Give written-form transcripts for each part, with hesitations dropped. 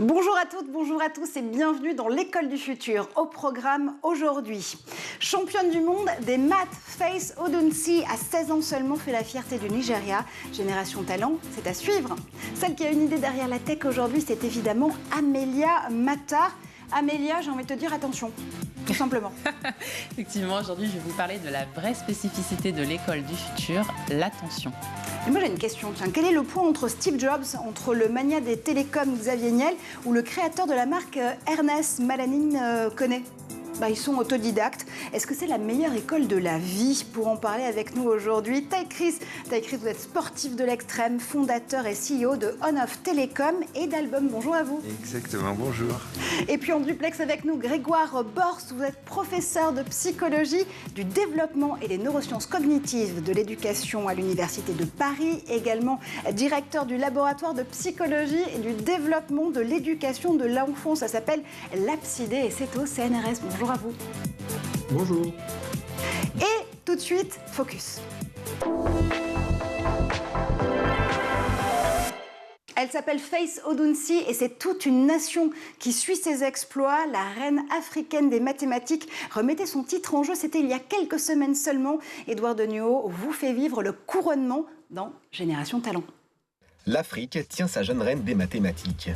Bonjour à toutes, bonjour à tous et bienvenue dans l'école du futur. Au programme aujourd'hui, championne du monde des maths, Faith Odunsi, à 16 ans seulement, fait la fierté du Nigeria. Génération Talent, c'est à suivre. Celle qui a une idée derrière la tech aujourd'hui, c'est évidemment Amelia Mata. Amelia, j'ai envie de te dire attention, tout simplement. Effectivement, aujourd'hui, je vais vous parler de la vraie spécificité de l'école du futur, l'attention. Et moi j'ai une question, tiens, quel est le point entre Steve Jobs, entre le mania des télécoms Xavier Niel ou le créateur de la marque Ernest Malanine connaît? Ils sont autodidactes. Est-ce que c'est la meilleure école de la vie? Pour en parler avec nous aujourd'hui, Ty Chris. Ty Chris, vous êtes sportif de l'extrême, fondateur et CEO de On-Off Télécom et d'Album. Bonjour à vous. Exactement, bonjour. Et puis en duplex avec nous, Grégoire Borst. Vous êtes professeur de psychologie, du développement et des neurosciences cognitives de l'éducation à l'Université de Paris. Également directeur du laboratoire de psychologie et du développement de l'éducation de l'enfant. Ça s'appelle l'Apsidé et c'est au CNRS. Bonjour à vous. Bonjour. Et tout de suite, focus. Elle s'appelle Faith Odunsi et c'est toute une nation qui suit ses exploits. La reine africaine des mathématiques remettait son titre en jeu. C'était il y a quelques semaines seulement. Édouard Deniau vous fait vivre le couronnement dans Génération Talent. L'Afrique tient sa jeune reine des mathématiques.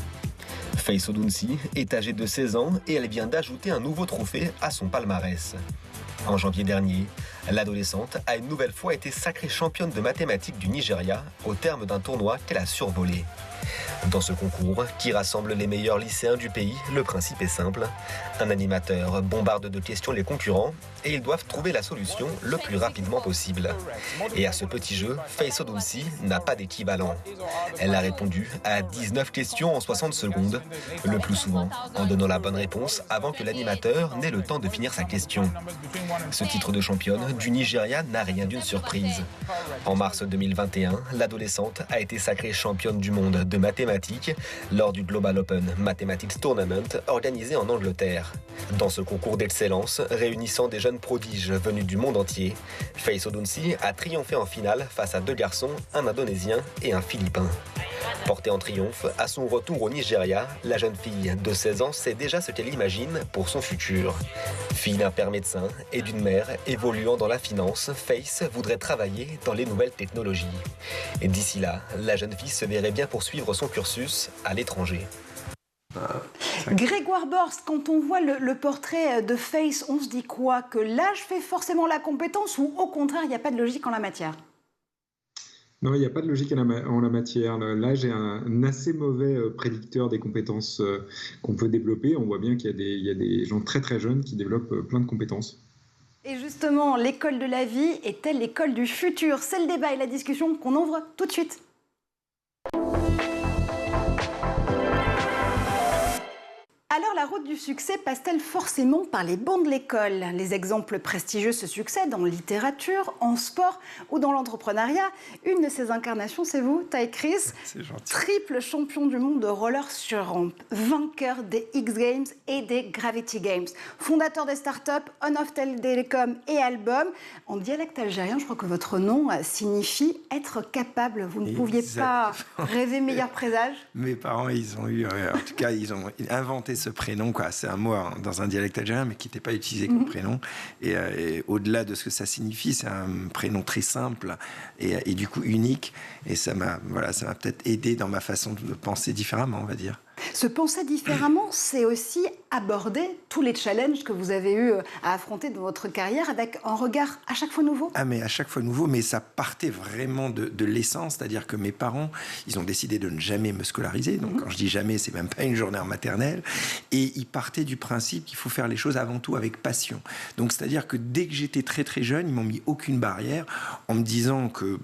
Faith Odunsi est âgée de 16 ans et elle vient d'ajouter un nouveau trophée à son palmarès. En janvier dernier, l'adolescente a une nouvelle fois été sacrée championne de mathématiques du Nigeria au terme d'un tournoi qu'elle a survolé. Dans ce concours, qui rassemble les meilleurs lycéens du pays, le principe est simple. Un animateur bombarde de questions les concurrents et ils doivent trouver la solution le plus rapidement possible. Et à ce petit jeu, Faith Odunsi n'a pas d'équivalent. Elle a répondu à 19 questions en 60 secondes, le plus souvent en donnant la bonne réponse avant que l'animateur n'ait le temps de finir sa question. Ce titre de championne du Nigeria n'a rien d'une surprise. En mars 2021, l'adolescente a été sacrée championne du monde de mathématiques lors du Global Open Mathematics Tournament organisé en Angleterre. Dans ce concours d'excellence, réunissant des jeunes prodiges venus du monde entier, Faith Odunsi a triomphé en finale face à deux garçons, un Indonésien et un Philippin. Portée en triomphe, à son retour au Nigeria, la jeune fille de 16 ans sait déjà ce qu'elle imagine pour son futur. Fille d'un père médecin et d'une mère évoluant dans la finance, Faith voudrait travailler dans les nouvelles technologies. Et d'ici là, la jeune fille se verrait bien poursuivre son cursus à l'étranger. Grégoire Borst, quand on voit le portrait de Faith, on se dit quoi? Que l'âge fait forcément la compétence ou au contraire, il n'y a pas de logique en la matière? Non, il n'y a pas de logique en la matière. L'âge est un assez mauvais prédicteur des compétences qu'on peut développer. On voit bien qu'il y a des gens très très jeunes qui développent plein de compétences. Et justement, l'école de la vie est-elle l'école du futur? C'est le débat et la discussion qu'on ouvre tout de suite. Alors, la route du succès passe-t-elle forcément par les bancs de l'école? Les exemples prestigieux se succèdent en littérature, en sport ou dans l'entrepreneuriat. Une de ces incarnations, c'est vous, Ty Chris. C'est gentil. Triple champion du monde de roller sur rampe, vainqueur des X Games et des Gravity Games, fondateur des startups On-Off Télécom et Album. En dialecte algérien, je crois que votre nom signifie être capable. Vous ne pouviez pas rêver meilleur présage? Mes parents, ils ont eu, en tout cas, ils ont inventé ce prénom, quoi. C'est un mot dans un dialecte algérien, mais qui n'était pas utilisé comme prénom. Et au-delà de ce que ça signifie, c'est un prénom très simple et du coup unique. Et ça m'a peut-être aidé dans ma façon de penser différemment, on va dire. Se penser différemment, c'est aussi aborder tous les challenges que vous avez eu à affronter dans votre carrière avec un regard à chaque fois nouveau. Ah, mais à chaque fois nouveau, mais ça partait vraiment de l'essence, c'est-à-dire que mes parents, ils ont décidé de ne jamais me scolariser. Donc quand je dis jamais, c'est même pas une journée en maternelle. Et ils partaient du principe qu'il faut faire les choses avant tout avec passion. Donc c'est-à-dire que dès que j'étais très très jeune, ils m'ont mis aucune barrière en me disant que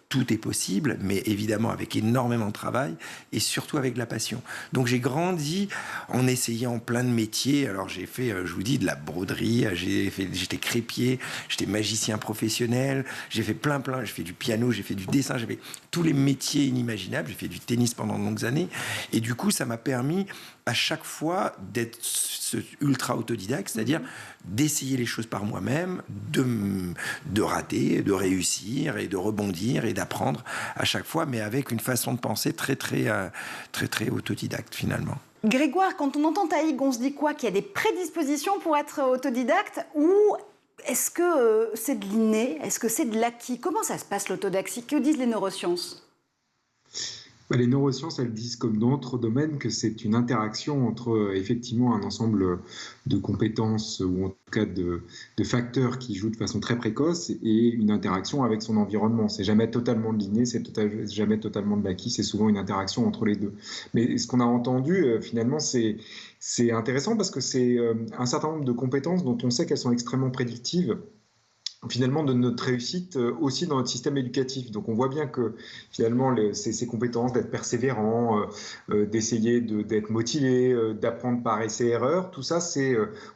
tout est possible, mais évidemment avec énormément de travail et surtout avec de la passion. Donc j'ai grandi en essayant plein de métiers. Alors j'ai fait, je vous dis, de la broderie, j'étais crépier, j'étais magicien professionnel, j'ai fait plein, j'ai fait du piano, j'ai fait du dessin, j'ai fait tous les métiers inimaginables, j'ai fait du tennis pendant de longues années. Et du coup, ça m'a permis à chaque fois d'être ultra autodidacte, c'est-à-dire d'essayer les choses par moi-même, de rater, de réussir et de rebondir et d'apprendre à chaque fois, mais avec une façon de penser très autodidacte finalement. Grégoire, quand on entend Taïg, on se dit quoi? Qu'il y a des prédispositions pour être autodidacte, ou est-ce que c'est de l'inné? Est-ce que c'est de l'acquis? Comment ça se passe l'autodidactie? Que disent les neurosciences? Les neurosciences, elles disent, comme dans d'autres domaines, que c'est une interaction entre effectivement un ensemble de compétences ou en tout cas de facteurs qui jouent de façon très précoce et une interaction avec son environnement. C'est jamais totalement de l'inné, c'est jamais totalement de l'acquis, c'est souvent une interaction entre les deux. Mais ce qu'on a entendu, finalement, c'est intéressant parce que c'est un certain nombre de compétences dont on sait qu'elles sont extrêmement prédictives finalement de notre réussite aussi dans notre système éducatif. Donc on voit bien que finalement ces compétences d'être persévérant, d'essayer d'être motivé, d'apprendre par essai-erreur, tout ça,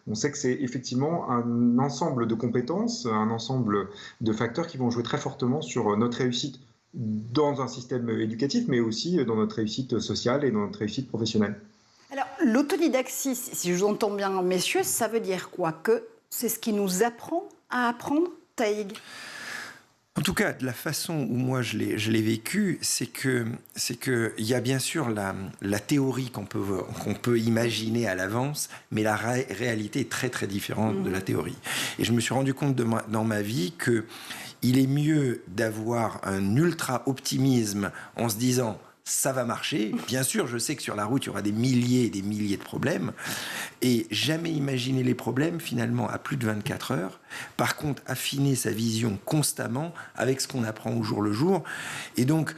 on sait que c'est effectivement un ensemble de compétences, un ensemble de facteurs qui vont jouer très fortement sur notre réussite dans un système éducatif, mais aussi dans notre réussite sociale et dans notre réussite professionnelle. Alors l'autodidactie, si je vous entends bien, messieurs, ça veut dire quoi? Que c'est ce qui nous apprend à apprendre, Taïg? En tout cas, de la façon où moi je l'ai vécu, c'est que il y a bien sûr la théorie qu'on peut imaginer à l'avance, mais la réalité est très très différente de la théorie. Et je me suis rendu compte dans ma vie que il est mieux d'avoir un ultra optimisme en se disant ça va marcher. Bien sûr, je sais que sur la route, il y aura des milliers et des milliers de problèmes. Et jamais imaginer les problèmes, finalement, à plus de 24 heures. Par contre, affiner sa vision constamment avec ce qu'on apprend au jour le jour. Et donc,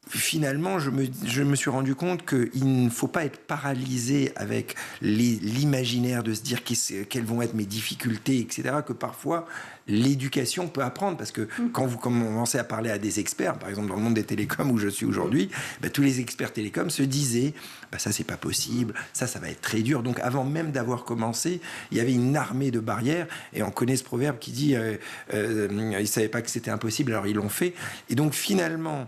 finalement, je me suis rendu compte qu'il ne faut pas être paralysé avec l'imaginaire de se dire quelles vont être mes difficultés, etc. Que parfois, l'éducation peut apprendre. Parce que quand vous commencez à parler à des experts, par exemple dans le monde des télécoms où je suis aujourd'hui, tous les experts télécoms se disaient ça, c'est pas possible, ça va être très dur. Donc avant même d'avoir commencé, il y avait une armée de barrières. Et on connaît ce proverbe qui dit ils savaient pas que c'était impossible, alors ils l'ont fait. Et donc finalement,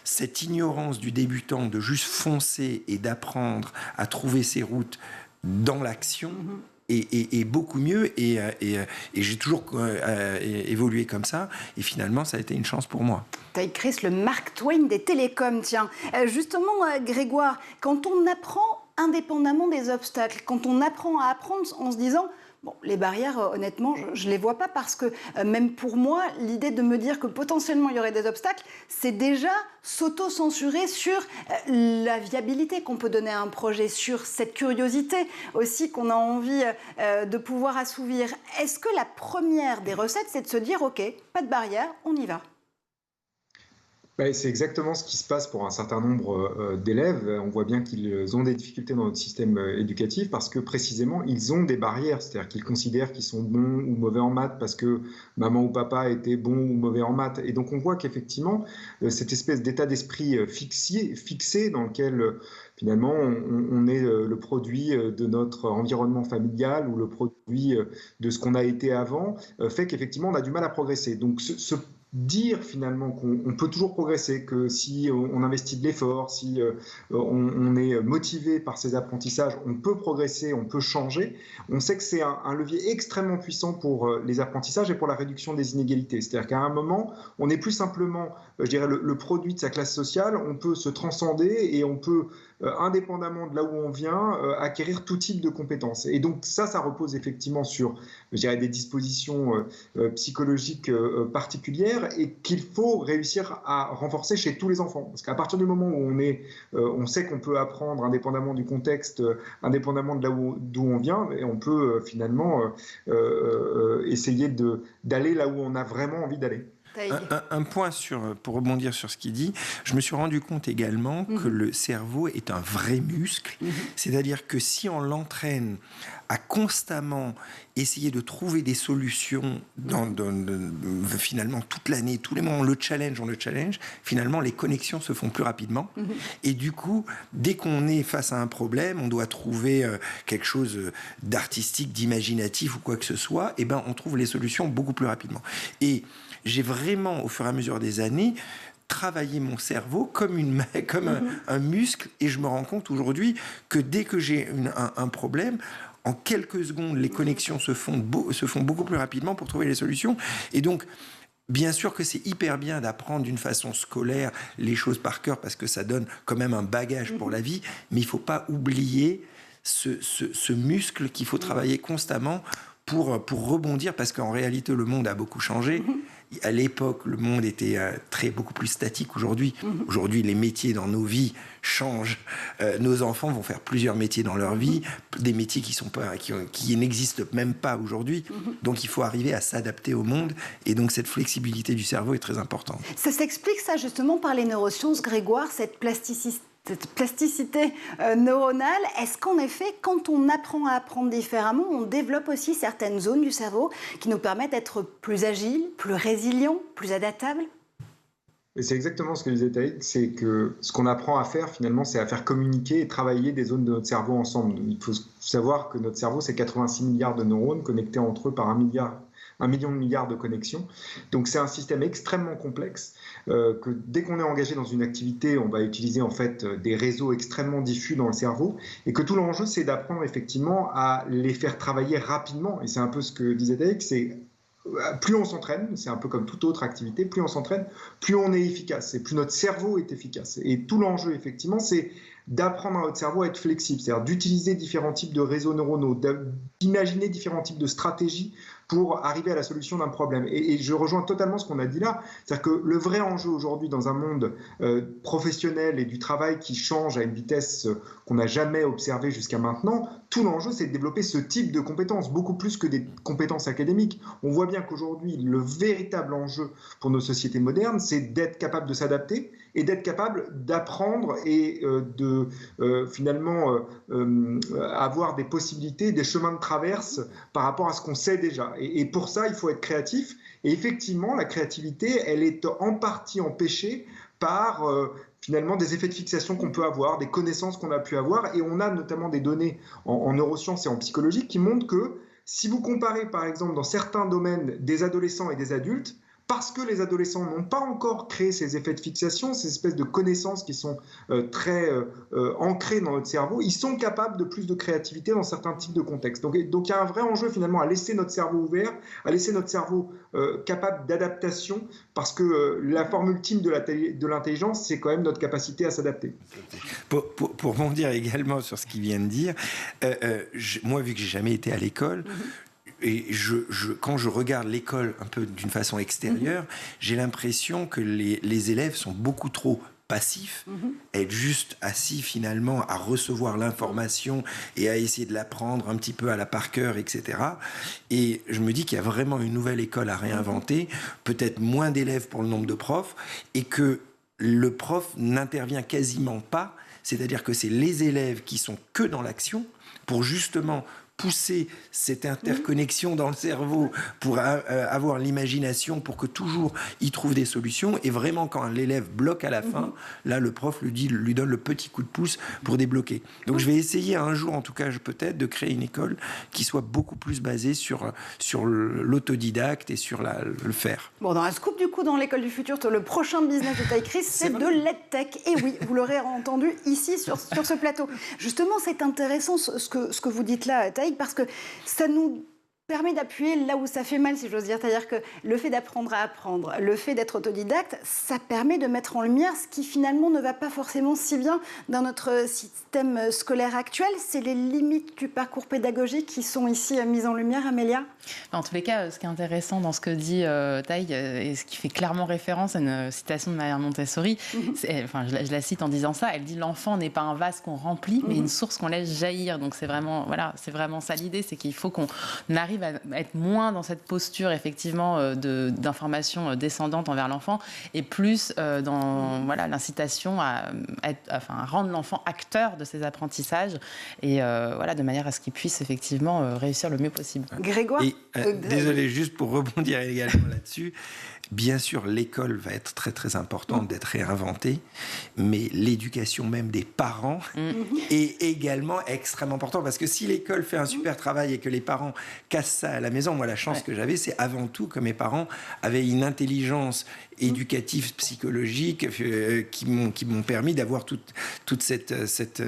cette ignorance du débutant de juste foncer et d'apprendre à trouver ses routes dans l'action est beaucoup mieux. Et j'ai toujours évolué comme ça. Et finalement, ça a été une chance pour moi. Taïg Chris, le Mark Twain des télécoms, tiens. Justement, Grégoire, quand on apprend indépendamment des obstacles, quand on apprend à apprendre en se disant... Bon, les barrières, honnêtement, je ne les vois pas parce que même pour moi, l'idée de me dire que potentiellement il y aurait des obstacles, c'est déjà s'auto-censurer sur la viabilité qu'on peut donner à un projet, sur cette curiosité aussi qu'on a envie de pouvoir assouvir. Est-ce que la première des recettes, c'est de se dire, OK, pas de barrière, on y va? C'est exactement ce qui se passe pour un certain nombre d'élèves. On voit bien qu'ils ont des difficultés dans notre système éducatif parce que précisément, ils ont des barrières. C'est-à-dire qu'ils considèrent qu'ils sont bons ou mauvais en maths parce que maman ou papa étaient bons ou mauvais en maths. Et donc, on voit qu'effectivement, cette espèce d'état d'esprit fixé dans lequel... Finalement, on est le produit de notre environnement familial ou le produit de ce qu'on a été avant, fait qu'effectivement, on a du mal à progresser. Donc, dire finalement qu'on peut toujours progresser, que si on investit de l'effort, si on est motivé par ces apprentissages, on peut progresser, on peut changer. On sait que c'est un levier extrêmement puissant pour les apprentissages et pour la réduction des inégalités. C'est-à-dire qu'à un moment, on n'est plus simplement, je dirais, le produit de sa classe sociale, on peut se transcender et on peut, indépendamment de là où on vient, acquérir tout type de compétences. Et donc ça repose effectivement sur, je dirais, des dispositions psychologiques particulières et qu'il faut réussir à renforcer chez tous les enfants. Parce qu'à partir du moment où on sait qu'on peut apprendre indépendamment du contexte, indépendamment de là d'où on vient, et on peut finalement essayer d'aller là où on a vraiment envie d'aller. Un point pour rebondir sur ce qu'il dit, je me suis rendu compte également que le cerveau est un vrai muscle, c'est-à-dire que si on l'entraîne à constamment essayer de trouver des solutions finalement toute l'année, tous les mois on le challenge, finalement les connexions se font plus rapidement et du coup, dès qu'on est face à un problème, on doit trouver quelque chose d'artistique, d'imaginatif ou quoi que ce soit, et on trouve les solutions beaucoup plus rapidement. Et j'ai vraiment, au fur et à mesure des années, travaillé mon cerveau comme un muscle, et je me rends compte aujourd'hui que dès que j'ai un problème, en quelques secondes, les connexions se font beaucoup plus rapidement pour trouver les solutions. Et donc, Bien sûr que c'est hyper bien d'apprendre d'une façon scolaire les choses par cœur parce que ça donne quand même un bagage pour la vie, mais il ne faut pas oublier ce muscle qu'il faut travailler constamment pour rebondir, parce qu'en réalité le monde a beaucoup changé. À l'époque, le monde était beaucoup plus statique. Aujourd'hui, les métiers dans nos vies changent. Nos enfants vont faire plusieurs métiers dans leur vie, des métiers qui n'existent même pas aujourd'hui. Donc il faut arriver à s'adapter au monde, et donc cette flexibilité du cerveau est très importante. Ça s'explique ça justement par les neurosciences, Grégoire, cette plasticité neuronale. Est-ce qu'en effet, quand on apprend à apprendre différemment, on développe aussi certaines zones du cerveau qui nous permettent d'être plus agiles, plus résilients, plus adaptables ? Et c'est exactement ce que disait Taïk, c'est que ce qu'on apprend à faire finalement, c'est à faire communiquer et travailler des zones de notre cerveau ensemble. Il faut savoir que notre cerveau, c'est 86 milliards de neurones connectés entre eux par 1 million de milliards de connexions. Donc c'est un système extrêmement complexe, que dès qu'on est engagé dans une activité, on va utiliser en fait des réseaux extrêmement diffus dans le cerveau, et que tout l'enjeu, c'est d'apprendre effectivement à les faire travailler rapidement. Et c'est un peu ce que disait Taïk, c'est plus on s'entraîne, c'est un peu comme toute autre activité, plus on s'entraîne, plus on est efficace, et plus notre cerveau est efficace. Et tout l'enjeu, effectivement, c'est d'apprendre à notre cerveau à être flexible, c'est-à-dire d'utiliser différents types de réseaux neuronaux, d'imaginer différents types de stratégies pour arriver à la solution d'un problème. Et je rejoins totalement ce qu'on a dit là, c'est-à-dire que le vrai enjeu aujourd'hui dans un monde professionnel et du travail qui change à une vitesse qu'on n'a jamais observée jusqu'à maintenant, tout l'enjeu, c'est de développer ce type de compétences, beaucoup plus que des compétences académiques. On voit bien qu'aujourd'hui, le véritable enjeu pour nos sociétés modernes, c'est d'être capable de s'adapter et d'être capable d'apprendre et de finalement avoir des possibilités, des chemins de traverse par rapport à ce qu'on sait déjà. Et pour ça, il faut être créatif. Et effectivement, la créativité, elle est en partie empêchée par finalement des effets de fixation qu'on peut avoir, des connaissances qu'on a pu avoir. Et on a notamment des données en neurosciences et en psychologie qui montrent que si vous comparez par exemple dans certains domaines des adolescents et des adultes, parce que les adolescents n'ont pas encore créé ces effets de fixation, ces espèces de connaissances qui sont très ancrées dans notre cerveau, ils sont capables de plus de créativité dans certains types de contextes. Donc il y a un vrai enjeu finalement à laisser notre cerveau ouvert, à laisser notre cerveau capable d'adaptation, parce que la forme ultime de l'intelligence, c'est quand même notre capacité à s'adapter. Pour rebondir également sur ce qu'il vient de dire, moi, vu que j'ai jamais été à l'école, et quand je regarde l'école un peu d'une façon extérieure, j'ai l'impression que les élèves sont beaucoup trop passifs, être juste assis finalement à recevoir l'information et à essayer de l'apprendre un petit peu à la par cœur, etc. Et je me dis qu'il y a vraiment une nouvelle école à réinventer, peut-être moins d'élèves pour le nombre de profs, et que le prof n'intervient quasiment pas, c'est-à-dire que c'est les élèves qui sont que dans l'action pour justement pousser cette interconnexion dans le cerveau, pour avoir l'imagination, pour que toujours il trouve des solutions. Et vraiment, quand l'élève bloque à la fin, là, le prof lui donne le petit coup de pouce pour débloquer. Donc, je vais essayer un jour, en tout cas, peut-être, de créer une école qui soit beaucoup plus basée sur l'autodidacte et sur le faire. Bon, dans un scoop, du coup, dans l'école du futur, le prochain business de Taïk Chris, c'est de l'EdTech. Et oui, vous l'aurez entendu ici, sur ce plateau. Justement, c'est intéressant ce que vous dites là, Taïk, parce que ça nous permet d'appuyer là où ça fait mal, si j'ose dire. C'est-à-dire que le fait d'apprendre à apprendre, le fait d'être autodidacte, ça permet de mettre en lumière ce qui finalement ne va pas forcément si bien dans notre système scolaire actuel. C'est les limites du parcours pédagogique qui sont ici mises en lumière, Amélia. En tous les cas, ce qui est intéressant dans ce que dit Taïk, et ce qui fait clairement référence à une citation de Mère Montessori, je la cite en disant ça, elle dit « L'enfant n'est pas un vase qu'on remplit, mais une source qu'on laisse jaillir ». Donc c'est vraiment ça l'idée, c'est qu'il faut qu'on arrive à être moins dans cette posture effectivement d'information descendante envers l'enfant, et plus dans l'incitation à rendre l'enfant acteur de ses apprentissages, et de manière à ce qu'il puisse effectivement réussir le mieux possible. Grégoire, désolé, juste pour rebondir également là-dessus, bien sûr, l'école va être très très importante d'être réinventée, mais l'éducation même des parents est également extrêmement importante, parce que si l'école fait un super travail et que les parents cassent ça à la maison. Moi, la chance que j'avais, c'est avant tout que mes parents avaient une intelligence éducative, psychologique, qui m'ont permis d'avoir toute cette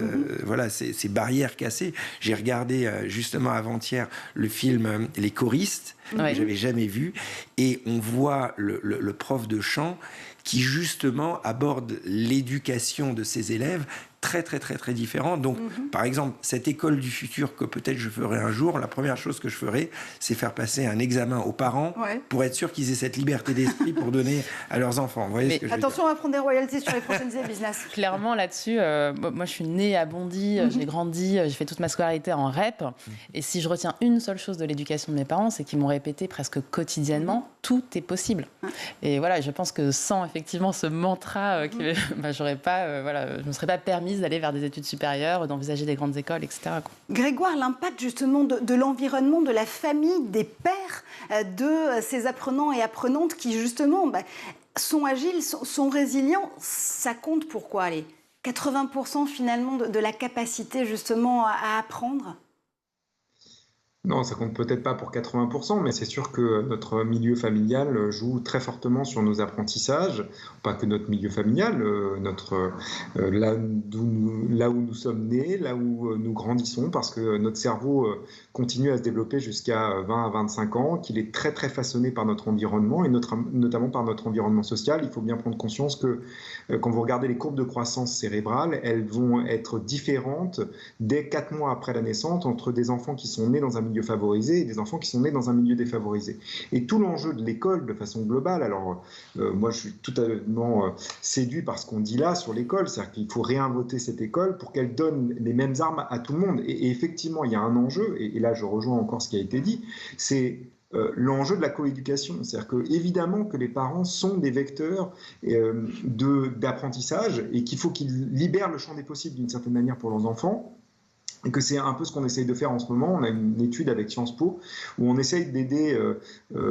voilà, ces barrières cassées. J'ai regardé justement avant-hier le film Les choristes, que j'avais jamais vu, et on voit le prof de chant qui justement aborde l'éducation de ses élèves très très très très différent. Donc par exemple, cette école du futur que peut-être je ferai un jour, la première chose que je ferai, c'est faire passer un examen aux parents pour être sûr qu'ils aient cette liberté d'esprit pour donner à leurs enfants. Vous voyez ce que attention, on va prendre des royalties sur les prochaines business. Clairement là-dessus, moi je suis née à Bondy, j'ai grandi, j'ai fait toute ma scolarité en REP, et si je retiens une seule chose de l'éducation de mes parents, c'est qu'ils m'ont répété presque quotidiennement, tout est possible. Et voilà, je pense que sans effectivement ce mantra, j'aurais pas, je me serais pas permise d'aller vers des études supérieures, d'envisager des grandes écoles, etc. Grégoire, l'impact justement de l'environnement, de la famille, des pères, de ces apprenants et apprenantes qui justement sont agiles, sont résilients, ça compte pour quoi? Allez, 80% finalement de la capacité justement à apprendre? Non, ça compte peut-être pas pour 80%, mais c'est sûr que notre milieu familial joue très fortement sur nos apprentissages. Pas que notre milieu familial, là où nous sommes nés, là où nous grandissons, parce que notre cerveau continue à se développer jusqu'à 20 à 25 ans, qu'il est très très façonné par notre environnement, et notamment par notre environnement social. Il faut bien prendre conscience que quand vous regardez les courbes de croissance cérébrale, elles vont être différentes dès 4 mois après la naissance entre des enfants qui sont nés dans un milieu favorisé et des enfants qui sont nés dans un milieu défavorisé. Et tout l'enjeu de l'école, de façon globale, alors moi je suis totalement séduit par ce qu'on dit là sur l'école, c'est-à-dire qu'il faut réinventer cette école pour qu'elle donne les mêmes armes à tout le monde. Et effectivement, il y a un enjeu, et là je rejoins encore ce qui a été dit, c'est l'enjeu de la coéducation. C'est-à-dire que, évidemment que les parents sont des vecteurs d'apprentissage et qu'il faut qu'ils libèrent le champ des possibles d'une certaine manière pour leurs enfants. Et que c'est un peu ce qu'on essaye de faire en ce moment. On a une étude avec Sciences Po où on essaye d'aider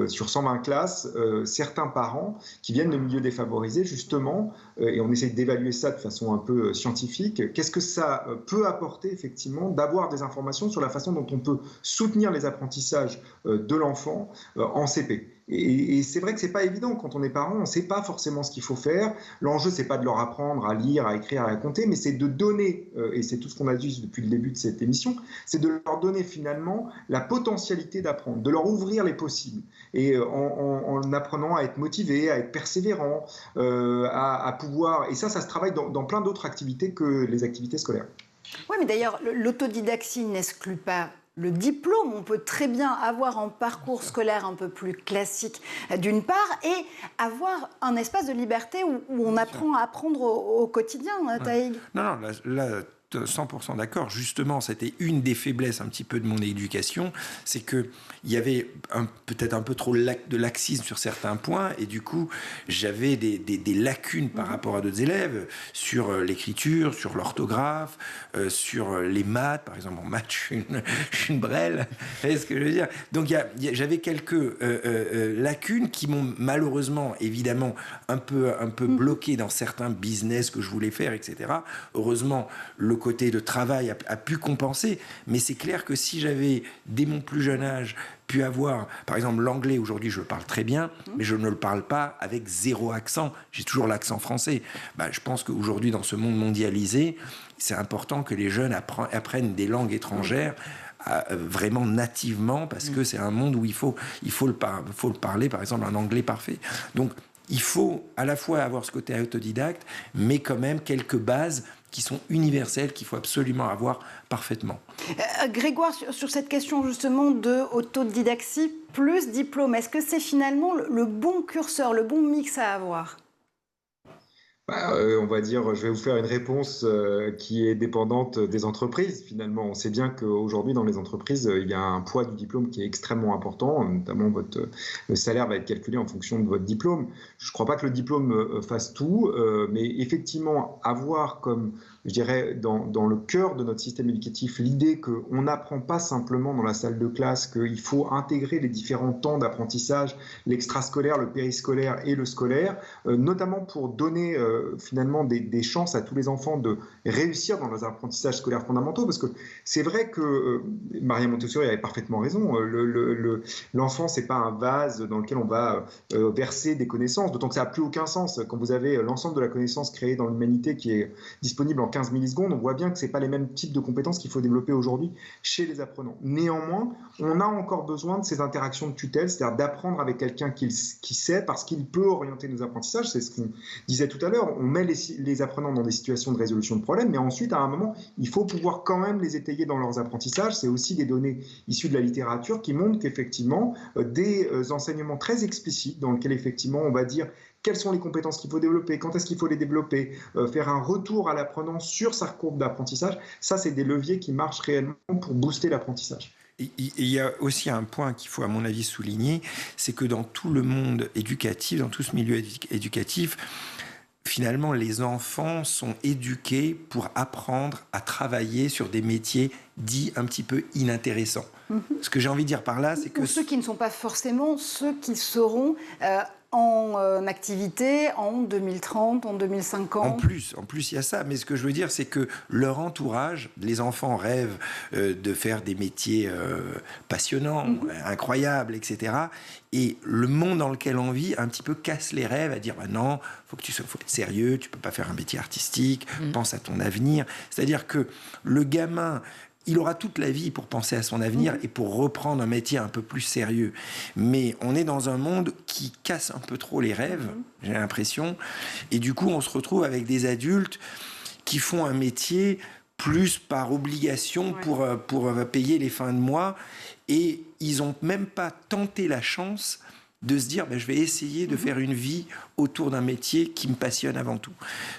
sur 120 classes certains parents qui viennent de milieux défavorisés justement, et on essaye d'évaluer ça de façon un peu scientifique. Qu'est-ce que ça peut apporter effectivement d'avoir des informations sur la façon dont on peut soutenir les apprentissages de l'enfant en CP. Et c'est vrai que c'est pas évident quand on est parent, on ne sait pas forcément ce qu'il faut faire. L'enjeu, c'est pas de leur apprendre à lire, à écrire, à compter, mais c'est de donner, et c'est tout ce qu'on a dit depuis le début de cette émission, c'est de leur donner finalement la potentialité d'apprendre, de leur ouvrir les possibles, et en apprenant à être motivé, à être persévérant, à pouvoir. Et ça se travaille dans plein d'autres activités que les activités scolaires. Oui, mais d'ailleurs, l'autodidaxie n'exclut pas le diplôme. On peut très bien avoir un parcours scolaire un peu plus classique d'une part et avoir un espace de liberté où on apprend à apprendre au quotidien, Taïg. Non, là 100% d'accord. Justement, c'était une des faiblesses un petit peu de mon éducation, c'est qu'il y avait peut-être un peu trop de laxisme sur certains points, et du coup, j'avais des lacunes par rapport à d'autres élèves sur l'écriture, sur l'orthographe, sur les maths. Par exemple, en maths, je suis une brêle. Vous voyez ce que je veux dire? Donc, j'avais quelques lacunes qui m'ont malheureusement, évidemment, un peu bloqué dans certains business que je voulais faire, etc. Heureusement, le côté de travail a pu compenser, mais c'est clair que si j'avais, dès mon plus jeune âge, pu avoir, par exemple, l'anglais, aujourd'hui je le parle très bien, mais je ne le parle pas avec zéro accent, j'ai toujours l'accent français. Je pense qu'aujourd'hui, dans ce monde mondialisé, c'est important que les jeunes apprennent des langues étrangères vraiment nativement, parce que c'est un monde où il faut le parler, par exemple, un anglais parfait. Donc, il faut à la fois avoir ce côté autodidacte, mais quand même quelques bases qui sont universelles, qu'il faut absolument avoir parfaitement. Grégoire, sur cette question justement de autodidaxie plus diplôme, est-ce que c'est finalement le bon curseur, le bon mix à avoir ? On va dire, je vais vous faire une réponse qui est dépendante des entreprises. Finalement, on sait bien qu'aujourd'hui, dans les entreprises, il y a un poids du diplôme qui est extrêmement important. Notamment, le salaire va être calculé en fonction de votre diplôme. Je ne crois pas que le diplôme fasse tout, mais effectivement, avoir comme, je dirais, dans le cœur de notre système éducatif, l'idée qu'on n'apprend pas simplement dans la salle de classe, qu'il faut intégrer les différents temps d'apprentissage, l'extrascolaire, le périscolaire et le scolaire, notamment pour donner finalement des chances à tous les enfants de réussir dans leurs apprentissages scolaires fondamentaux, parce que c'est vrai que Maria Montessori avait parfaitement raison, l'enfant c'est pas un vase dans lequel on va verser des connaissances, d'autant que ça n'a plus aucun sens. Quand vous avez l'ensemble de la connaissance créée dans l'humanité qui est disponible en 15 millisecondes, on voit bien que c'est pas les mêmes types de compétences qu'il faut développer aujourd'hui chez les apprenants. Néanmoins, on a encore besoin de ces interactions de tutelle, c'est-à-dire d'apprendre avec quelqu'un qui sait, parce qu'il peut orienter nos apprentissages. C'est ce qu'on disait tout à l'heure, on met les apprenants dans des situations de résolution de problèmes, mais ensuite, à un moment, il faut pouvoir quand même les étayer dans leurs apprentissages. C'est aussi des données issues de la littérature qui montrent qu'effectivement, des enseignements très explicites dans lesquels, effectivement, on va dire quelles sont les compétences qu'il faut développer, quand est-ce qu'il faut les développer, faire un retour à l'apprenant sur sa courbe d'apprentissage, ça, c'est des leviers qui marchent réellement pour booster l'apprentissage. Il y a aussi un point qu'il faut, à mon avis, souligner, c'est que dans tout le monde éducatif, dans tout ce milieu éducatif, finalement, les enfants sont éduqués pour apprendre à travailler sur des métiers dits un petit peu inintéressants. Ce que j'ai envie de dire par là, c'est que... Ou ceux qui ne sont pas forcément ceux qui seront... en activité en 2030, en 2050. En plus, il y a ça. Mais ce que je veux dire, c'est que leur entourage, les enfants rêvent de faire des métiers passionnants, incroyables, etc. Et le monde dans lequel on vit un petit peu casse les rêves à dire non, faut être sérieux, tu peux pas faire un métier artistique, pense à ton avenir. C'est-à-dire que le gamin, il aura toute la vie pour penser à son avenir et pour reprendre un métier un peu plus sérieux. Mais on est dans un monde qui casse un peu trop les rêves, j'ai l'impression. Et du coup, on se retrouve avec des adultes qui font un métier plus par obligation pour payer les fins de mois. Et ils n'ont même pas tenté la chance de se dire je vais essayer de faire une vie autour d'un métier qui me passionne avant tout.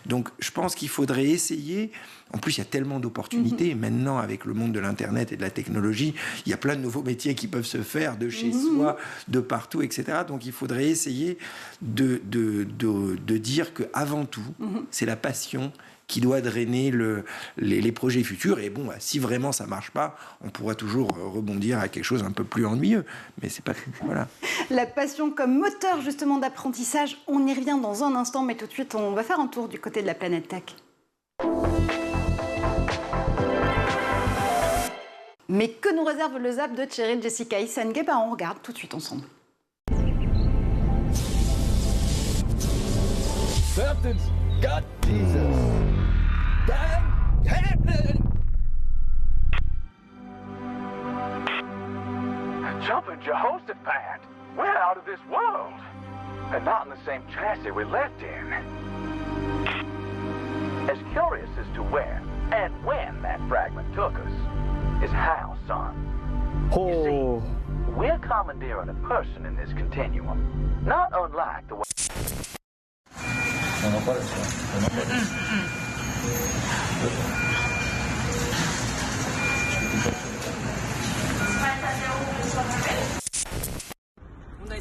Donc je pense qu'il faudrait essayer. En plus, il y a tellement d'opportunités. Maintenant, avec le monde de l'Internet et de la technologie, il y a plein de nouveaux métiers qui peuvent se faire de chez soi, de partout, etc. Donc il faudrait essayer de dire qu'avant tout, c'est la passion qui doit drainer les projets futurs. Et bon, si vraiment ça ne marche pas, on pourra toujours rebondir à quelque chose un peu plus ennuyeux. Mais c'est pas... Voilà. La passion comme moteur justement d'apprentissage, on y revient dans un instant, mais tout de suite, on va faire un tour du côté de la planète tech. Mais que nous réserve le zap de Cheryl Jessica Isenge? On regarde tout de suite ensemble. Something's got Jesus. Damn happening. Jumping Jehoshaphat. We're out of this world. And not in the same chassis we left in. As curious as to where and when that fragment took us is how, son. Oh. You see, we're commandeering a person in this continuum, not unlike the way...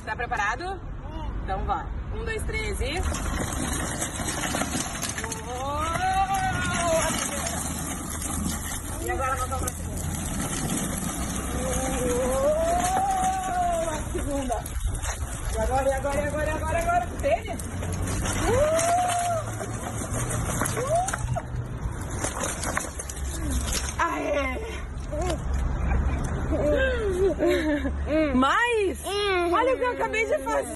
Tá preparado? Então vai. 1, 2, 3 e... E agora nós vamos pra segunda. A segunda. E agora. Tênis. Aê! Mais? Olha o que eu acabei de fazer.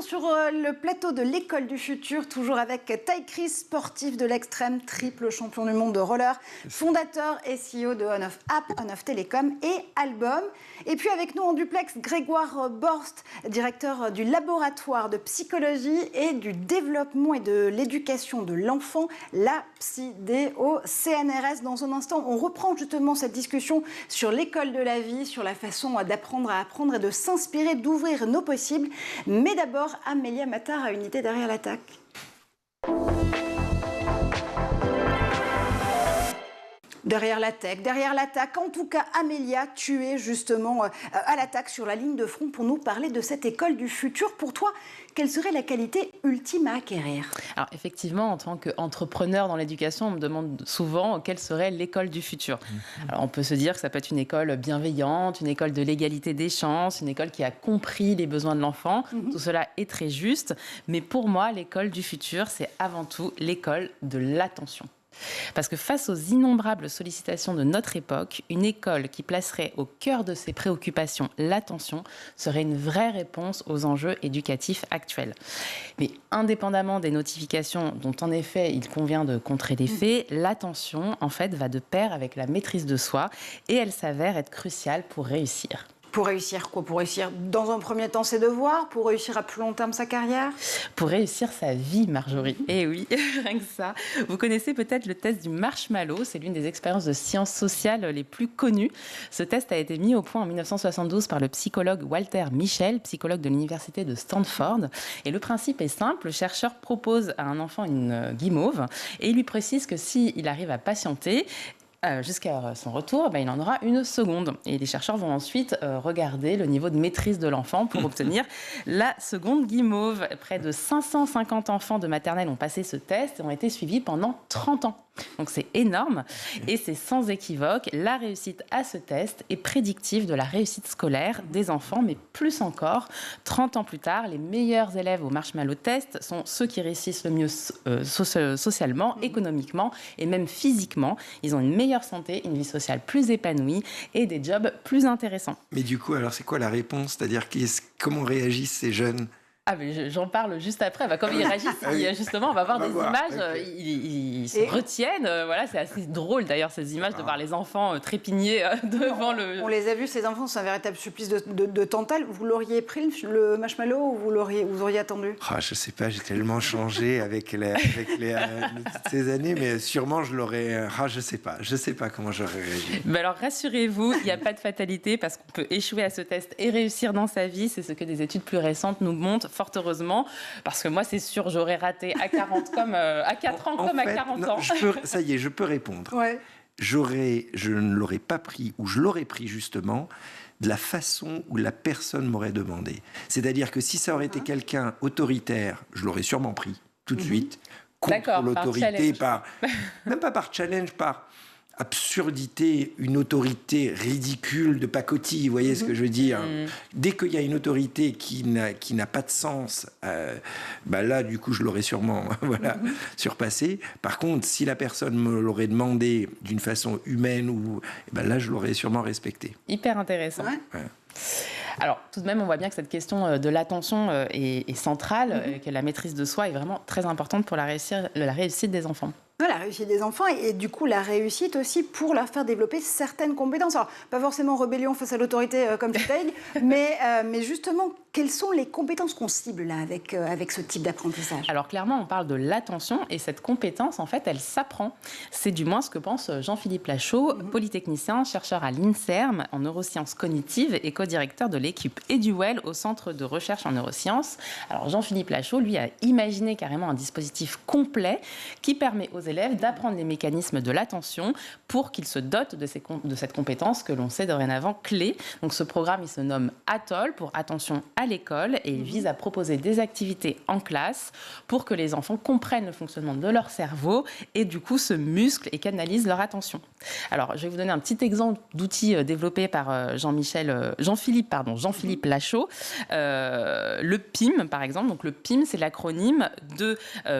sur le plateau de l'école du futur, toujours avec Ty Chris, sportif de l'extrême, triple champion du monde de roller, fondateur et CEO de On-Off App, On-Off Télécom et Album. Et puis avec nous en duplex, Grégoire Borst, directeur du laboratoire de psychologie et du développement et de l'éducation de l'enfant, la PsyD au CNRS. Dans un instant, on reprend justement cette discussion sur l'école de la vie, sur la façon d'apprendre à apprendre et de s'inspirer, d'ouvrir nos possibles. Mais d'abord, Amélia Matar a une idée derrière l'attaque. Derrière l'attaque, en tout cas, Amélia, tu es justement à l'attaque sur la ligne de front pour nous parler de cette école du futur. Pour toi, quelle serait la qualité ultime à acquérir ? Alors effectivement, en tant qu'entrepreneur dans l'éducation, on me demande souvent quelle serait l'école du futur. Alors, on peut se dire que ça peut être une école bienveillante, une école de l'égalité des chances, une école qui a compris les besoins de l'enfant. Tout cela est très juste. Mais pour moi, l'école du futur, c'est avant tout l'école de l'attention. Parce que face aux innombrables sollicitations de notre époque, une école qui placerait au cœur de ses préoccupations l'attention serait une vraie réponse aux enjeux éducatifs actuels. Mais indépendamment des notifications dont en effet il convient de contrer les faits, l'attention en fait va de pair avec la maîtrise de soi et elle s'avère être cruciale pour réussir. Pour réussir quoi ? Pour réussir dans un premier temps ses devoirs ? Pour réussir à plus long terme sa carrière ? Pour réussir sa vie, Marjorie. Eh oui, rien que ça. Vous connaissez peut-être le test du marshmallow. C'est l'une des expériences de sciences sociales les plus connues. Ce test a été mis au point en 1972 par le psychologue Walter Mischel, psychologue de l'université de Stanford. Et le principe est simple. Le chercheur propose à un enfant une guimauve et il lui précise que s'il arrive à patienter, jusqu'à son retour, il en aura une seconde. Et les chercheurs vont ensuite regarder le niveau de maîtrise de l'enfant pour obtenir la seconde guimauve. Près de 550 enfants de maternelle ont passé ce test et ont été suivis pendant 30 ans. Donc c'est énorme et c'est sans équivoque. La réussite à ce test est prédictive de la réussite scolaire des enfants, mais plus encore, 30 ans plus tard, les meilleurs élèves au marshmallow test sont ceux qui réussissent le mieux socialement, économiquement et même physiquement. Ils ont une meilleure santé, une vie sociale plus épanouie et des jobs plus intéressants. Mais du coup, alors c'est quoi la réponse ? C'est-à-dire comment réagissent ces jeunes ? Ah, mais j'en parle juste après. Comme ils réagissent, justement, on va voir des images. Okay. Ils se retiennent. Voilà, c'est assez drôle d'ailleurs ces images de voir les enfants trépigner devant le. On les a vus, ces enfants, c'est un véritable supplice de Tantale. Vous l'auriez pris le marshmallow ou vous auriez attendu ? Je sais pas, j'ai tellement changé avec ces années, mais sûrement je l'aurais. Je sais pas comment j'aurais réagi. Mais alors rassurez-vous, il n'y a pas de fatalité parce qu'on peut échouer à ce test et réussir dans sa vie. C'est ce que des études plus récentes nous montrent. Fort heureusement, parce que moi, c'est sûr, j'aurais raté à 40 comme à 4 ans, comme à 40 ans. Ça y est, je peux répondre. Ouais. Je ne l'aurais pas pris, ou je l'aurais pris justement, de la façon où la personne m'aurait demandé. C'est-à-dire que si ça aurait été quelqu'un autoritaire, je l'aurais sûrement pris tout de suite, contre l'autorité, même pas par challenge, par absurdité, une autorité ridicule de pacotille, vous voyez ce que je veux dire ? Dès qu'il y a une autorité qui n'a pas de sens, là, du coup, je l'aurais sûrement surpassé. Par contre, si la personne me l'aurait demandé d'une façon humaine, là, je l'aurais sûrement respecté. Hyper intéressant. Ouais. Alors, tout de même, on voit bien que cette question de l'attention est centrale, et que la maîtrise de soi est vraiment très importante pour la réussite des enfants. La réussite des enfants et du coup la réussite aussi pour leur faire développer certaines compétences. Alors, pas forcément rébellion face à l'autorité comme tu t'as dit, mais justement, quelles sont les compétences qu'on cible là avec ce type d'apprentissage ? Alors clairement, on parle de l'attention et cette compétence, en fait, elle s'apprend. C'est du moins ce que pense Jean-Philippe Lachaud, polytechnicien, chercheur à l'INSERM en neurosciences cognitives et co-directeur de l'équipe EduWell au Centre de recherche en neurosciences. Alors Jean-Philippe Lachaud, lui, a imaginé carrément un dispositif complet qui permet aux élèves d'apprendre les mécanismes de l'attention pour qu'ils se dotent de cette compétence que l'on sait dorénavant clé. Donc ce programme, il se nomme ATOL pour attention à l'école et il vise à proposer des activités en classe pour que les enfants comprennent le fonctionnement de leur cerveau et du coup se musclent et canalisent leur attention. Alors je vais vous donner un petit exemple d'outil développé par Jean-Philippe Lachaud. Le PIM par exemple. Donc le PIM, c'est l'acronyme de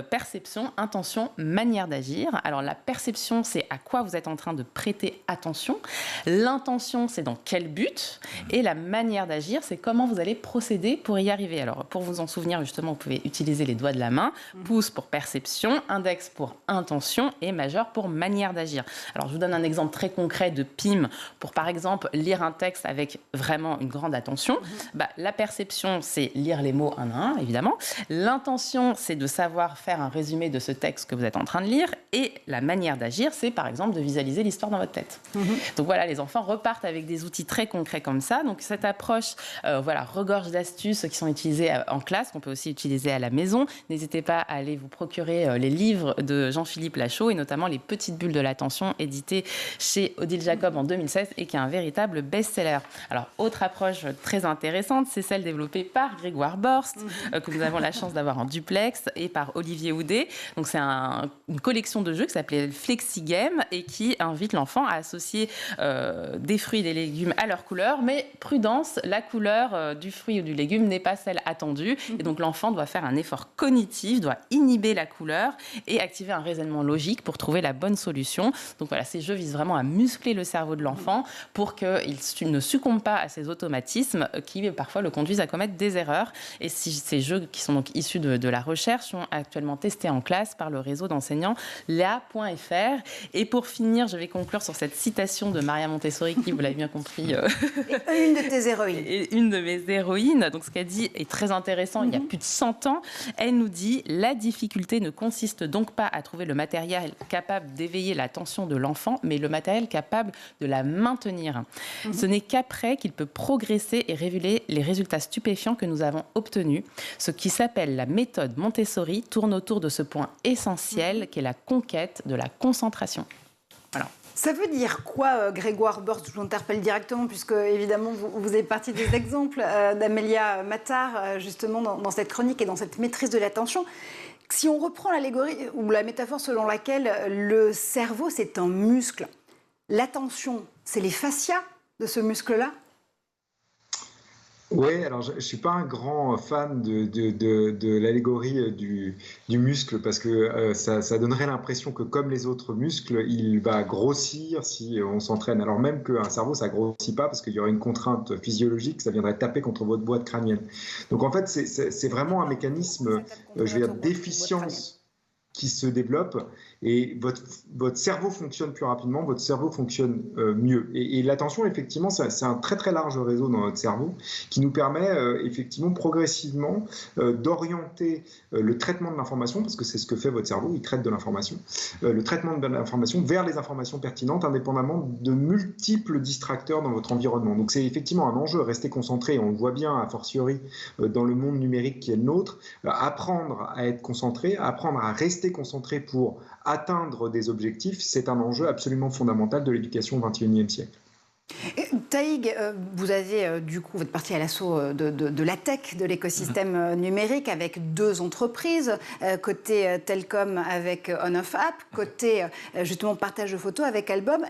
perception, intention, manière d'agir. d'agir. Alors, la perception, c'est à quoi vous êtes en train de prêter attention. L'intention, c'est dans quel but. Et la manière d'agir, c'est comment vous allez procéder pour y arriver. Alors, pour vous en souvenir, justement, vous pouvez utiliser les doigts de la main. Pouce pour perception, index pour intention et majeur pour manière d'agir. Alors, je vous donne un exemple très concret de PIM pour, par exemple, lire un texte avec vraiment une grande attention. La perception, c'est lire les mots un à un, évidemment. L'intention, c'est de savoir faire un résumé de ce texte que vous êtes en train de lire. Et la manière d'agir, c'est, par exemple, de visualiser l'histoire dans votre tête. Donc voilà, les enfants repartent avec des outils très concrets comme ça. Donc cette approche, regorge d'astuces qui sont utilisées en classe, qu'on peut aussi utiliser à la maison. N'hésitez pas à aller vous procurer les livres de Jean-Philippe Lachaud et notamment Les Petites Bulles de l'Attention, édité chez Odile Jacob en 2016 et qui est un véritable best-seller. Alors, autre approche très intéressante, c'est celle développée par Grégoire Borst, que nous avons la chance d'avoir en duplex, et par Olivier Houdet. Donc, c'est une collection de jeux qui s'appelait FlexiGame et qui invite l'enfant à associer des fruits et des légumes à leur couleur. Mais prudence, la couleur du fruit ou du légume n'est pas celle attendue. Et donc, l'enfant doit faire un effort cognitif, doit inhiber la couleur et activer un raisonnement logique pour trouver la bonne solution. Donc voilà, ces jeux visent vraiment à muscler le cerveau de l'enfant pour qu'il ne succombe pas à ces automatismes qui parfois le conduisent à commettre des erreurs. Et ces jeux qui sont donc issus de la recherche sont actuellement testés en classe par le réseau d'enseignants Léa.fr. Et pour finir, je vais conclure sur cette citation de Maria Montessori qui, vous l'avez bien compris, une de tes héroïnes. Et une de mes héroïnes. Donc ce qu'elle dit est très intéressant. Il y a plus de 100 ans, elle nous dit « La difficulté ne consiste donc pas à trouver le matériel capable d'éveiller l'attention de l'enfant, mais le matériel capable de la maintenir. Ce n'est qu'après qu'il peut progresser et révéler les résultats stupéfiants que nous avons obtenus. Ce qui s'appelle la méthode Montessori tourne autour de ce point essentiel qu'est la conquête de la concentration. » Voilà. Ça veut dire quoi, Grégoire Borst? Je vous interpelle directement, puisque évidemment vous avez parti des exemples d'Amélia Mattard, justement dans cette chronique et dans cette maîtrise de l'attention. Si on reprend l'allégorie ou la métaphore selon laquelle le cerveau, c'est un muscle, l'attention, c'est les fascias de ce muscle-là? Oui, alors je ne suis pas un grand fan de l'allégorie du muscle parce que ça donnerait l'impression que comme les autres muscles, il va grossir si on s'entraîne. Alors même qu'un cerveau, ça ne grossit pas parce qu'il y aurait une contrainte physiologique, ça viendrait taper contre votre boîte crânienne. Donc en fait, c'est vraiment un mécanisme, d'efficience qui se développe et votre cerveau fonctionne plus rapidement, votre cerveau fonctionne mieux. Et l'attention, effectivement, c'est un très très large réseau dans notre cerveau qui nous permet effectivement progressivement d'orienter le traitement de l'information, parce que c'est ce que fait votre cerveau, il traite de l'information, le traitement de l'information vers les informations pertinentes indépendamment de multiples distracteurs dans votre environnement. Donc c'est effectivement un enjeu, rester concentré, on le voit bien a fortiori dans le monde numérique qui est le nôtre, apprendre à être concentré, apprendre à rester concentré pour atteindre des objectifs, c'est un enjeu absolument fondamental de l'éducation au XXIe siècle. Taïg, vous avez du coup, vous êtes parti à l'assaut de la tech, de l'écosystème numérique avec deux entreprises, côté Telcom avec On-Off-App, côté justement partage de photos avec Album.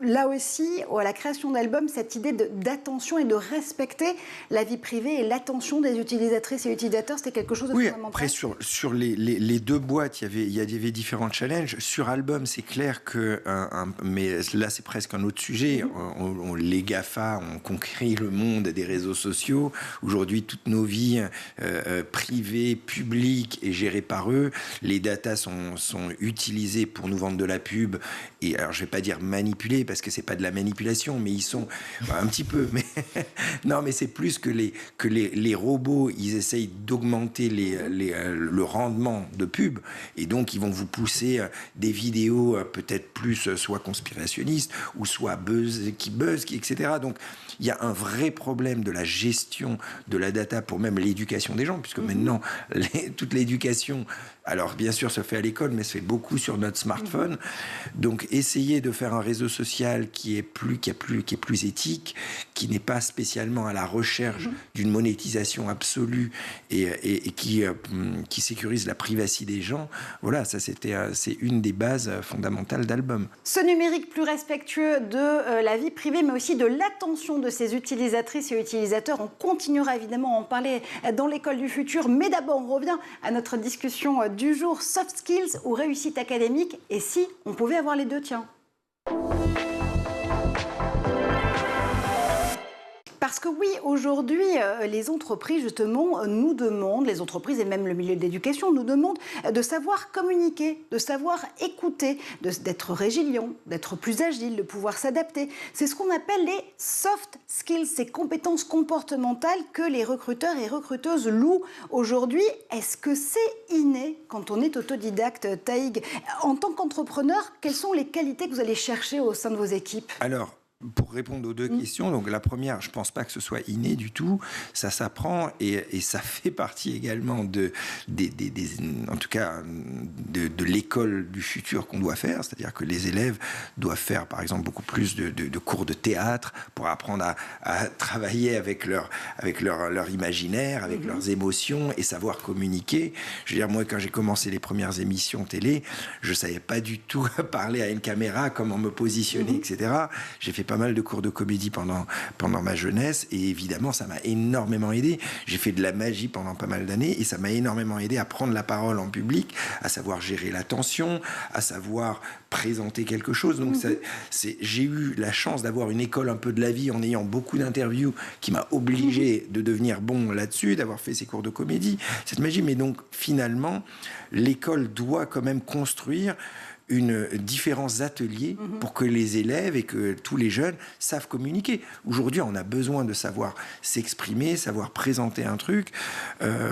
Là aussi, à la création d'Album, cette idée d'attention et de respecter la vie privée et l'attention des utilisatrices et utilisateurs, c'était quelque chose de fondamental. Après, sur les deux boîtes, il y avait différents challenges. Sur Album, c'est clair que... mais là, c'est presque un autre sujet. Les GAFA ont conquis le monde des réseaux sociaux. Aujourd'hui, toutes nos vies privées, publiques et gérées par eux. Les datas sont utilisées pour nous vendre de la pub. Et alors, je ne vais pas dire manipuler, parce que c'est pas de la manipulation, mais ils sont un petit peu. Mais non, mais c'est plus que les robots, ils essayent d'augmenter le rendement de pub, et donc ils vont vous pousser des vidéos peut-être plus soit conspirationnistes ou soit buzz, etc. Donc il y a un vrai problème de la gestion de la data pour même l'éducation des gens, puisque maintenant toute l'éducation, alors bien sûr, se fait à l'école, mais se fait beaucoup sur notre smartphone. Donc essayer de faire un réseau social social qui est plus éthique, qui n'est pas spécialement à la recherche d'une monétisation absolue et qui sécurise la privacité des gens. Voilà, ça c'est une des bases fondamentales d'Album. Ce numérique plus respectueux de la vie privée, mais aussi de l'attention de ses utilisatrices et utilisateurs. On continuera évidemment à en parler dans l'école du futur, mais d'abord on revient à notre discussion du jour, soft skills ou réussite académique, et si on pouvait avoir les deux, tiens. Parce que oui, aujourd'hui, les entreprises, justement, nous demandent, les entreprises et même le milieu de l'éducation nous demandent de savoir communiquer, de savoir écouter, d'être résilient, d'être plus agile, de pouvoir s'adapter. C'est ce qu'on appelle les soft skills, ces compétences comportementales que les recruteurs et recruteuses louent aujourd'hui. Est-ce que c'est inné quand on est autodidacte, Taïg? En tant qu'entrepreneur, quelles sont les qualités que vous allez chercher au sein de vos équipes? Alors, pour répondre aux deux questions, donc la première, je ne pense pas que ce soit inné du tout, ça s'apprend et ça fait partie également en tout cas de l'école du futur qu'on doit faire, c'est-à-dire que les élèves doivent faire par exemple beaucoup plus de cours de théâtre pour apprendre à travailler avec leur imaginaire, avec leurs émotions et savoir communiquer. Je veux dire, moi quand j'ai commencé les premières émissions télé, je ne savais pas du tout parler à une caméra, comment me positionner, etc. J'ai fait pas mal de cours de comédie pendant ma jeunesse et évidemment ça m'a énormément aidé. J'ai fait de la magie pendant pas mal d'années et ça m'a énormément aidé à prendre la parole en public, à savoir gérer l'attention, à savoir présenter quelque chose. Donc j'ai eu la chance d'avoir une école un peu de la vie en ayant beaucoup d'interviews qui m'a obligé de devenir bon là-dessus, d'avoir fait ces cours de comédie, cette magie. Mais donc finalement l'école doit quand même construire différents ateliers pour que les élèves et que tous les jeunes savent communiquer. Aujourd'hui, on a besoin de savoir s'exprimer, savoir présenter un truc.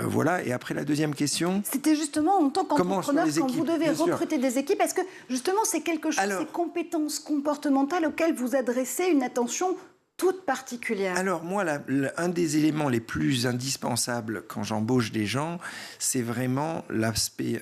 Voilà. Et après, la deuxième question... C'était justement en tant qu'entrepreneur, quand vous devez recruter des équipes, est-ce que justement c'est quelque chose, ces compétences comportementales auxquelles vous adressez une attention toute particulière? Alors moi, un des éléments les plus indispensables quand j'embauche des gens, c'est vraiment l'aspect...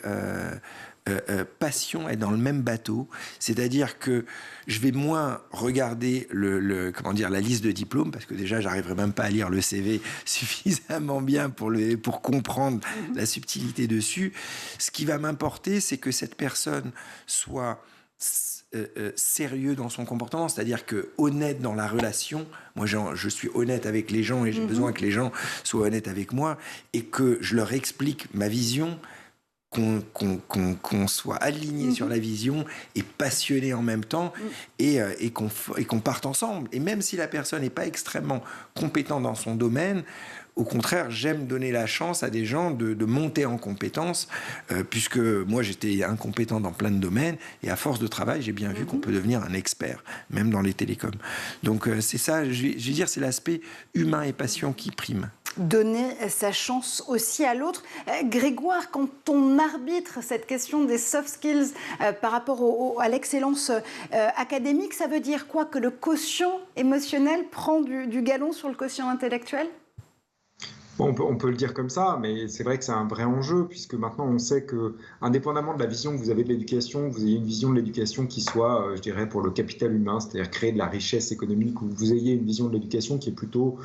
passion est dans le même bateau, c'est-à-dire que je vais moins regarder la liste de diplômes, parce que déjà j'arriverai même pas à lire le CV suffisamment bien pour comprendre la subtilité dessus. Ce qui va m'importer, c'est que cette personne soit sérieux dans son comportement, c'est-à-dire que honnête dans la relation. Moi, je suis honnête avec les gens et j'ai besoin que les gens soient honnêtes avec moi et que je leur explique ma vision, qu'on soit aligné sur la vision et passionné en même temps et qu'on parte ensemble. Et même si la personne n'est pas extrêmement compétente dans son domaine, au contraire, j'aime donner la chance à des gens de monter en compétences, puisque moi j'étais incompétent dans plein de domaines et à force de travail, j'ai bien vu qu'on peut devenir un expert, même dans les télécoms. Donc c'est ça, je vais dire, c'est l'aspect humain et passion qui prime. Donner sa chance aussi à l'autre. Grégoire, quand on arbitre cette question des soft skills par rapport à l'excellence académique, ça veut dire quoi? Que le quotient émotionnel prend du galon sur le quotient intellectuel? Bon, on peut le dire comme ça, mais c'est vrai que c'est un vrai enjeu, puisque maintenant on sait que, indépendamment de la vision que vous avez de l'éducation, vous ayez une vision de l'éducation qui soit, je dirais, pour le capital humain, c'est-à-dire créer de la richesse économique, ou vous ayez une vision de l'éducation qui est plutôt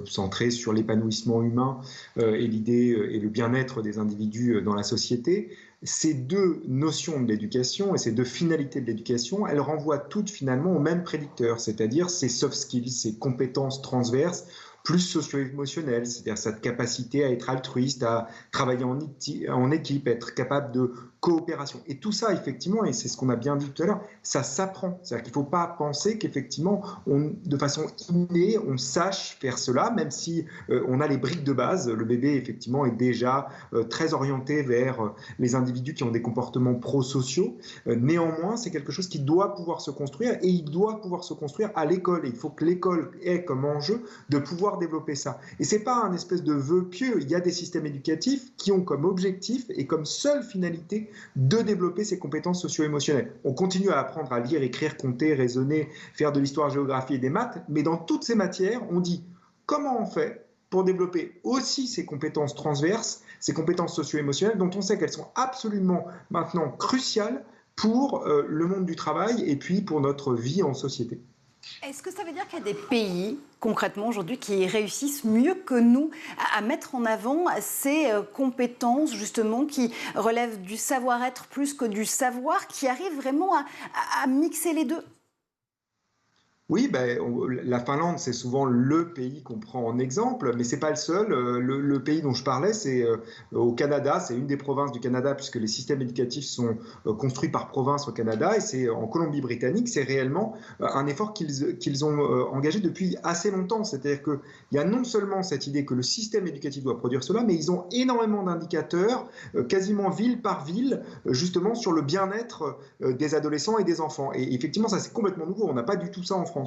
centrée sur l'épanouissement humain et l'idée et le bien-être des individus dans la société. Ces deux notions de l'éducation et ces deux finalités de l'éducation, elles renvoient toutes finalement au même prédicteur, c'est-à-dire ces soft skills, ces compétences transverses, plus socio-émotionnelle, c'est-à-dire cette capacité à être altruiste, à travailler en équipe, être capable de coopération. Et tout ça, effectivement, et c'est ce qu'on a bien dit tout à l'heure, ça s'apprend. C'est-à-dire qu'il ne faut pas penser qu'effectivement, de façon innée, on sache faire cela, même si on a les briques de base. Le bébé, effectivement, est déjà très orienté vers les individus qui ont des comportements prosociaux. Néanmoins, c'est quelque chose qui doit pouvoir se construire, et il doit pouvoir se construire à l'école. Et il faut que l'école ait comme enjeu de pouvoir développer ça. Et ce n'est pas un espèce de vœu pieux. Il y a des systèmes éducatifs qui ont comme objectif et comme seule finalité de développer ses compétences socio-émotionnelles. On continue à apprendre à lire, écrire, compter, raisonner, faire de l'histoire, géographie et des maths, mais dans toutes ces matières, on dit comment on fait pour développer aussi ces compétences transverses, ces compétences socio-émotionnelles dont on sait qu'elles sont absolument maintenant cruciales pour le monde du travail et puis pour notre vie en société. Est-ce que ça veut dire qu'il y a des pays, concrètement aujourd'hui, qui réussissent mieux que nous à mettre en avant ces compétences, justement, qui relèvent du savoir-être plus que du savoir, qui arrivent vraiment à mixer les deux ? Oui, la Finlande, c'est souvent le pays qu'on prend en exemple, mais ce n'est pas le seul. Le pays dont je parlais, c'est au Canada, c'est une des provinces du Canada, puisque les systèmes éducatifs sont construits par province au Canada, et c'est en Colombie-Britannique, c'est réellement un effort qu'ils ont engagé depuis assez longtemps. C'est-à-dire qu'il y a non seulement cette idée que le système éducatif doit produire cela, mais ils ont énormément d'indicateurs, quasiment ville par ville, justement sur le bien-être des adolescents et des enfants. Et effectivement, ça c'est complètement nouveau, on n'a pas du tout ça en France.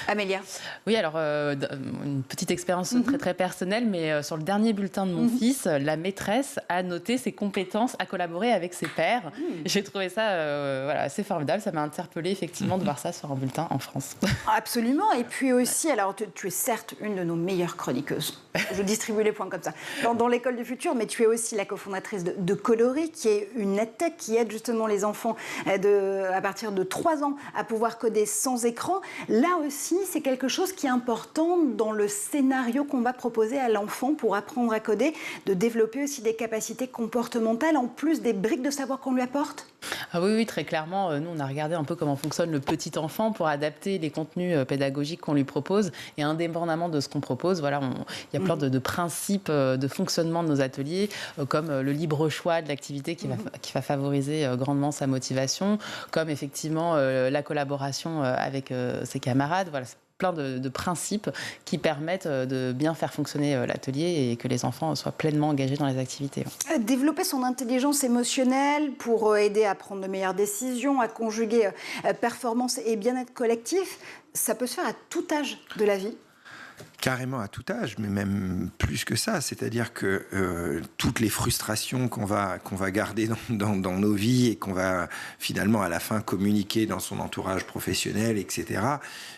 Amélia. Oui, alors une petite expérience très très personnelle, mais sur le dernier bulletin de mon fils, la maîtresse a noté ses compétences à collaborer avec ses pairs. J'ai trouvé ça assez formidable, ça m'a interpellée effectivement de voir ça sur un bulletin en France. Absolument, et puis aussi, alors tu es certes une de nos meilleures chroniqueuses, je distribue les points comme ça, dans l'école du futur, mais tu es aussi la cofondatrice de Coloris, qui est une EdTech qui aide justement les enfants à partir de 3 ans à pouvoir coder sans écran. Là aussi, c'est quelque chose qui est important dans le scénario qu'on va proposer à l'enfant pour apprendre à coder, de développer aussi des capacités comportementales en plus des briques de savoir qu'on lui apporte. Ah oui, très clairement. Nous, on a regardé un peu comment fonctionne le petit enfant pour adapter les contenus pédagogiques qu'on lui propose. Et indépendamment de ce qu'on propose, il y a plein de principes de fonctionnement de nos ateliers, comme le libre choix de l'activité qui va favoriser grandement sa motivation, comme effectivement la collaboration avec ses camarades. Voilà, c'est plein de principes qui permettent de bien faire fonctionner l'atelier et que les enfants soient pleinement engagés dans les activités. Développer son intelligence émotionnelle pour aider à prendre de meilleures décisions, à conjuguer performance et bien-être collectif, ça peut se faire à tout âge de la vie. Carrément à tout âge, mais même plus que ça. C'est-à-dire que toutes les frustrations qu'on va garder dans nos vies et qu'on va finalement à la fin communiquer dans son entourage professionnel, etc.,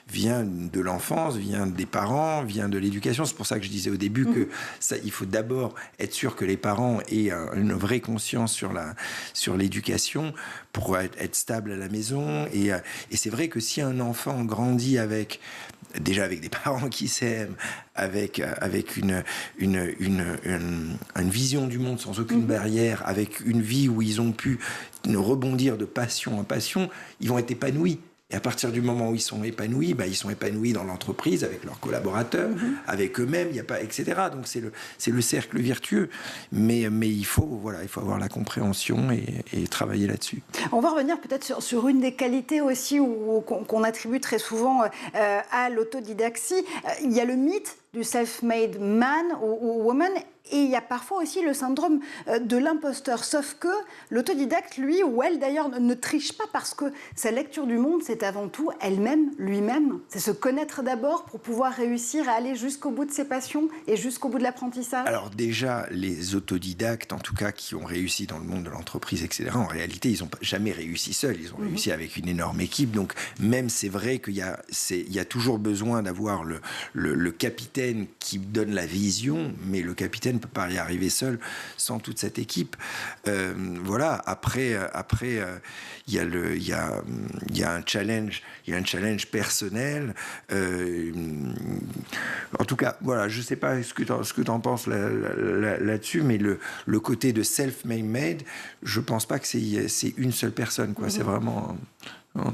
vient de l'enfance, vient des parents, vient de l'éducation. C'est pour ça que je disais au début que il faut d'abord être sûr que les parents aient une vraie conscience sur l'éducation pour être stable à la maison. Et c'est vrai que si un enfant grandit déjà avec des parents qui s'aiment, avec une vision du monde sans aucune barrière, avec une vie où ils ont pu rebondir de passion en passion, ils vont être épanouis. Et à partir du moment où ils sont épanouis, ils sont épanouis dans l'entreprise, avec leurs collaborateurs, avec eux-mêmes, etc. Donc c'est le cercle vertueux. Mais il faut avoir la compréhension et travailler là-dessus. On va revenir peut-être sur une des qualités aussi qu'on attribue très souvent à l'autodidaxie. Il y a le mythe du self-made man ou woman. Et il y a parfois aussi le syndrome de l'imposteur. Sauf que l'autodidacte, lui ou elle d'ailleurs, ne triche pas parce que sa lecture du monde, c'est avant tout elle-même, lui-même. C'est se connaître d'abord pour pouvoir réussir à aller jusqu'au bout de ses passions et jusqu'au bout de l'apprentissage. Alors déjà, les autodidactes, en tout cas, qui ont réussi dans le monde de l'entreprise, etc., en réalité, ils n'ont jamais réussi seuls. Ils ont réussi avec une énorme équipe. Donc même, c'est vrai qu'il y a toujours besoin d'avoir le capitaine qui donne la vision, mais le capitaine ne peut pas y arriver seul sans toute cette équipe. Après, il y a un challenge personnel. En tout cas, voilà, je sais pas ce que t'en penses là-dessus, mais le côté de self-made, je pense pas que c'est une seule personne, quoi. C'est vraiment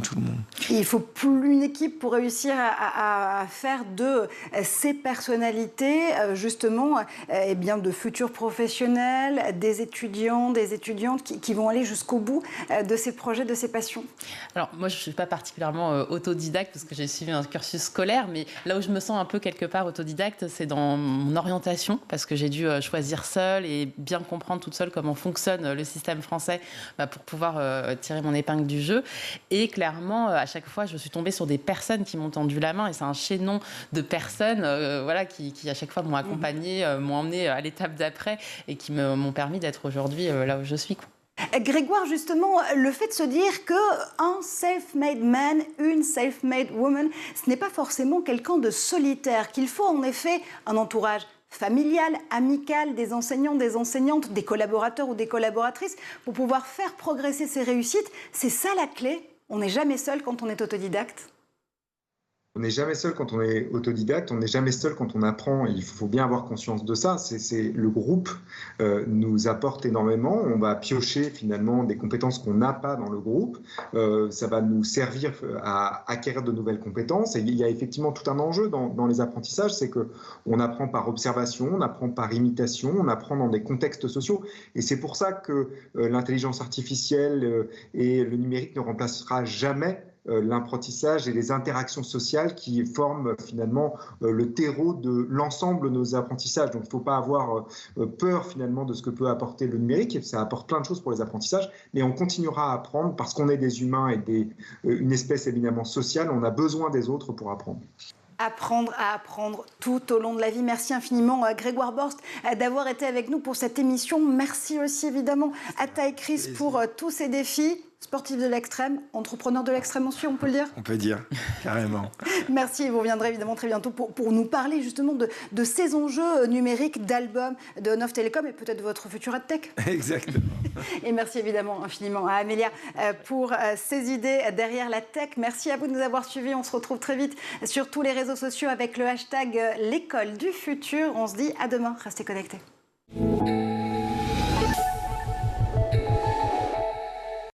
tout le monde. Il faut plus une équipe pour réussir à faire de ces personnalités justement de futurs professionnels, des étudiants, des étudiantes qui vont aller jusqu'au bout de ces projets, de ces passions. Alors moi je ne suis pas particulièrement autodidacte parce que j'ai suivi un cursus scolaire, mais là où je me sens un peu quelque part autodidacte, c'est dans mon orientation, parce que j'ai dû choisir seule et bien comprendre toute seule comment fonctionne le système français pour pouvoir tirer mon épingle du jeu. Et clairement, à chaque fois, je suis tombée sur des personnes qui m'ont tendu la main, et c'est un chaînon de personnes qui à chaque fois m'ont accompagnée, m'ont emmenée à l'étape d'après et qui m'ont permis d'être aujourd'hui là où je suis. Grégoire, justement, le fait de se dire qu'un self-made man, une self-made woman, ce n'est pas forcément quelqu'un de solitaire, qu'il faut en effet un entourage familiale, amicale des enseignants, des enseignantes, des collaborateurs ou des collaboratrices pour pouvoir faire progresser ces réussites. C'est ça la clé. On n'est jamais seul quand on est autodidacte. On n'est jamais seul quand on est autodidacte, on n'est jamais seul quand on apprend. Il faut bien avoir conscience de ça. Le groupe nous apporte énormément. On va piocher finalement des compétences qu'on n'a pas dans le groupe. Ça va nous servir à acquérir de nouvelles compétences. Et il y a effectivement tout un enjeu dans les apprentissages, c'est qu'on apprend par observation, on apprend par imitation, on apprend dans des contextes sociaux. Et c'est pour ça que l'intelligence artificielle et le numérique ne remplacera jamais l'apprentissage et les interactions sociales qui forment finalement le terreau de l'ensemble de nos apprentissages. Donc il ne faut pas avoir peur finalement de ce que peut apporter le numérique. Ça apporte plein de choses pour les apprentissages, mais on continuera à apprendre parce qu'on est des humains et une espèce éminemment sociale. On a besoin des autres pour apprendre. Apprendre à apprendre tout au long de la vie. Merci infiniment Grégoire Borst d'avoir été avec nous pour cette émission. Merci aussi évidemment à Taï Chris pour tous ces défis. Sportif de l'extrême, entrepreneur de l'extrême aussi, on peut le dire? On peut dire, carrément. Merci, et vous reviendrez évidemment très bientôt pour nous parler justement de ces enjeux numériques, d'albums de On-Off Télécom et peut-être de votre futur AdTech. Exactement. Et merci évidemment infiniment à Amélia pour ses idées derrière la tech. Merci à vous de nous avoir suivis. On se retrouve très vite sur tous les réseaux sociaux avec le hashtag l'école du futur. On se dit à demain. Restez connectés.